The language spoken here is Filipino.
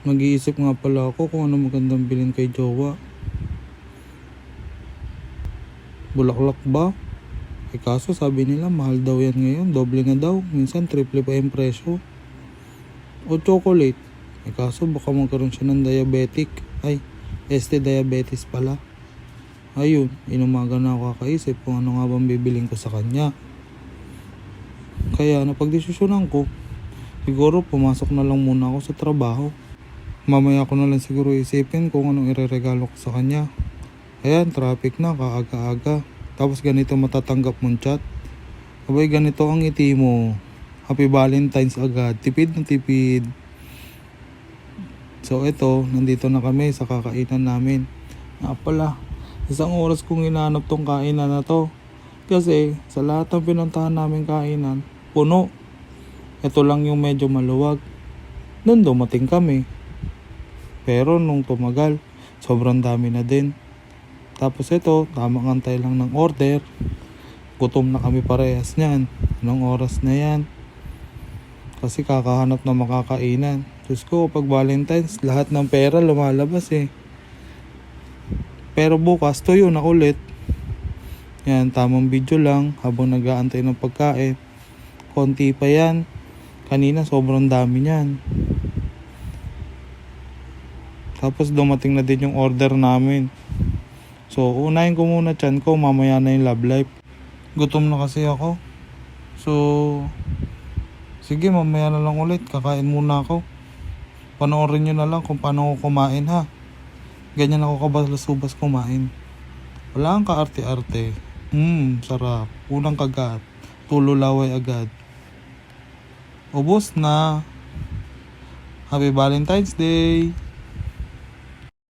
Mag-iisip nga pala ako kung ano magandang bilhin kay jowa. Bulaklak ba? Kaso sabi nila mahal daw yan ngayon, doble na daw, minsan triple pa yung presyo. O chocolate, kaso baka magkaroon siya ng diabetic, diabetes pala. Ayun, inumaga na ako kakaisip kung ano nga bang bibiling ko sa kanya. Kaya napagdesisyonan ko, siguro pumasok na lang muna ako sa trabaho. Mamaya ko na lang siguro isipin kung anong ireregalo ko sa kanya. Ayan, traffic na, kaaga-aga. Tapos ganito matatanggap mong chat. Abay, ganito ang ngiti mo. Happy Valentine's agad. Tipid na tipid. So ito, nandito na kami sa kakainan namin. Pala, isang oras kong hinanap tong kainan na to. Kasi sa lahat ng pinuntahan namin kainan, puno. Ito lang yung medyo maluwag. Doon dumating kami. Pero nung tumagal, sobrang dami na din. Tapos ito, tamang antay lang ng order. Gutom na kami parehas niyan. Anong oras na yan? Kasi kakahanap na makakainan. Diyos ko, pag Valentine's, lahat ng pera lumalabas eh. Pero bukas, tuyo na ulit. Yan, tamang video lang habang nag-aantay ng pagkain. Konti pa yan. Kanina, sobrang dami niyan. Tapos dumating na din yung order namin. So, unahin ko muna tiyan ko, mamaya na yung love life. Gutom na kasi ako. So, sige, mamaya na lang ulit. Kakain muna ako. Panoorin nyo na lang kung paano ako kumain ha. Ganyan ako kabalas-ubas kumain. Wala kang kaarte-arte. Sarap. Unang kagat. Tululaway agad. Ubos na. Happy Valentine's Day!